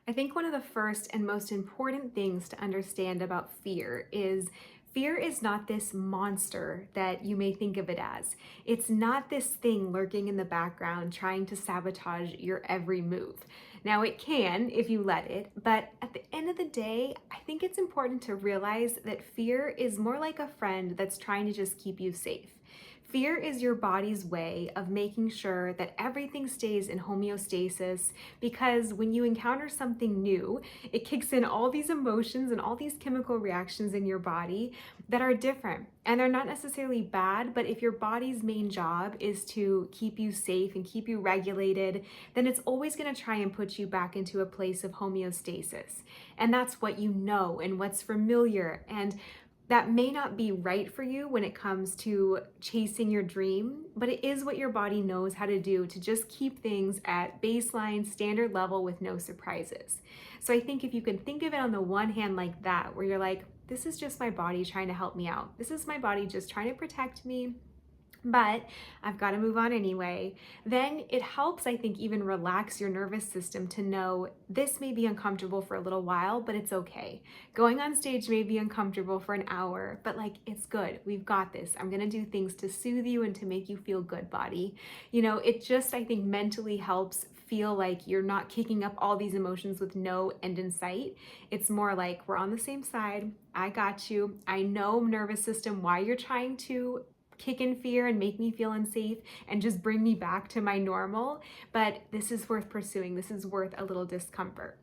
I think one of the first and most important things to understand about fear is not this monster that you may think of it as. It's not this thing lurking in the background trying to sabotage your every move. Now, it can if you let it, but at the end of the day, I think it's important to realize that fear is more like a friend that's trying to just keep you safe. Fear is your body's way of making sure that everything stays in homeostasis because when you encounter something new, it kicks in all these emotions and all these chemical reactions in your body that are different. And they're not necessarily bad, but if your body's main job is to keep you safe and keep you regulated, then it's always going to try and put you back into a place of homeostasis. And that's what you know and what's familiar. And that may not be right for you when it comes to chasing your dream, but it is what your body knows how to do to just keep things at baseline, standard level with no surprises. So I think if you can think of it on the one hand like that, where you're like, this is just my body trying to help me out. This is my body just trying to protect me, but I've got to move on anyway, then it helps, I think, even relax your nervous system to know this may be uncomfortable for a little while, but it's okay. Going on stage may be uncomfortable for an hour, but like, it's good. We've got this. I'm going to do things to soothe you and to make you feel good, body. It just, I think, mentally helps feel like you're not kicking up all these emotions with no end in sight. It's more like we're on the same side. I got you. I know, nervous system, why you're trying to kick in fear and make me feel unsafe and just bring me back to my normal, but this is worth pursuing. This is worth a little discomfort.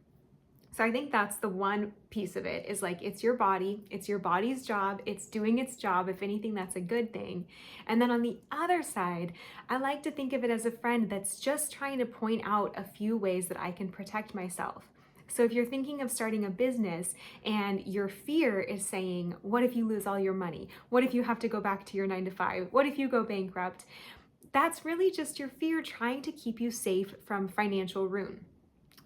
So I think that's the one piece of it, is like, it's your body, it's your body's job, it's doing its job. If anything, that's a good thing. And then on the other side, I like to think of it as a friend that's just trying to point out a few ways that I can protect myself. So if you're thinking of starting a business and your fear is saying, what if you lose all your money? What if you have to go back to your 9 to 5? What if you go bankrupt? That's really just your fear trying to keep you safe from financial ruin.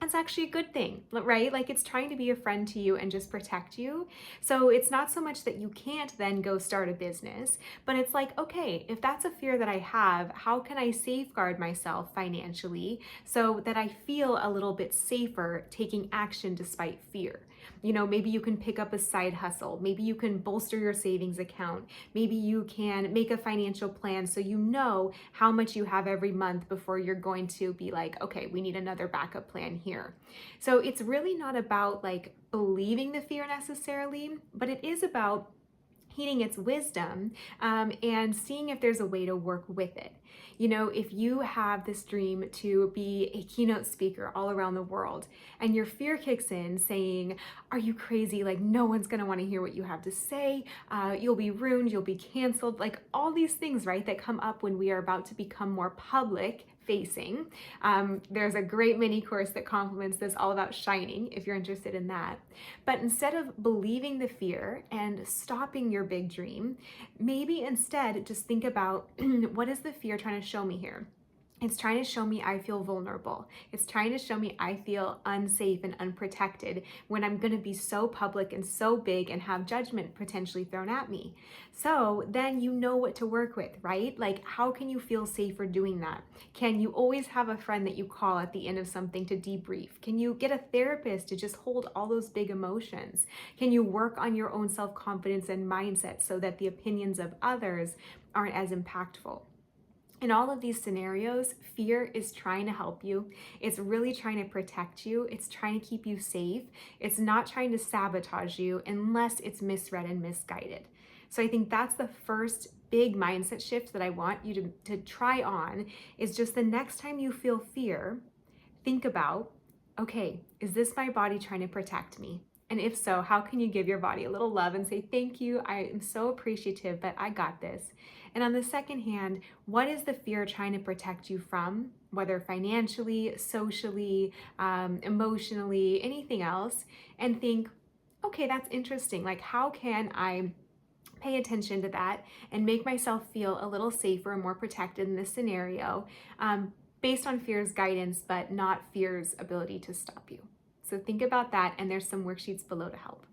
That's actually a good thing, right? Like, it's trying to be a friend to you and just protect you. So it's not so much that you can't then go start a business, but it's like, okay, if that's a fear that I have, how can I safeguard myself financially so that I feel a little bit safer taking action despite fear? Maybe you can pick up a side hustle. Maybe you can bolster your savings account. Maybe you can make a financial plan so you know how much you have every month before you're going to be like, okay, we need another backup plan here. So it's really not about like believing the fear necessarily, but it is about heeding its wisdom, and seeing if there's a way to work with it. If you have this dream to be a keynote speaker all around the world and your fear kicks in saying, are you crazy? Like, no one's going to want to hear what you have to say. You'll be ruined. You'll be canceled. Like, all these things, right, that come up when we are about to become more public facing. There's a great mini course that complements this, all about shining, if you're interested in that. But instead of believing the fear and stopping your big dream, maybe instead just think about what is the fear trying to show me here? It's trying to show me I feel vulnerable. It's trying to show me I feel unsafe and unprotected when I'm going to be so public and so big and have judgment potentially thrown at me. So then you know what to work with, right? Like, how can you feel safer doing that? Can you always have a friend that you call at the end of something to debrief? Can you get a therapist to just hold all those big emotions? Can you work on your own self-confidence and mindset so that the opinions of others aren't as impactful? In all of these scenarios, fear is trying to help you. It's really trying to protect you. It's trying to keep you safe. It's not trying to sabotage you unless it's misread and misguided. So I think that's the first big mindset shift that I want you to try on, is just the next time you feel fear, think about, okay, is this my body trying to protect me? And if so, how can you give your body a little love and say, thank you, I am so appreciative, but I got this. And on the second hand, what is the fear trying to protect you from, whether financially, socially, emotionally, anything else? And think, okay, that's interesting. Like, how can I pay attention to that and make myself feel a little safer and more protected in this scenario, based on fear's guidance, but not fear's ability to stop you? So think about that, and there's some worksheets below to help.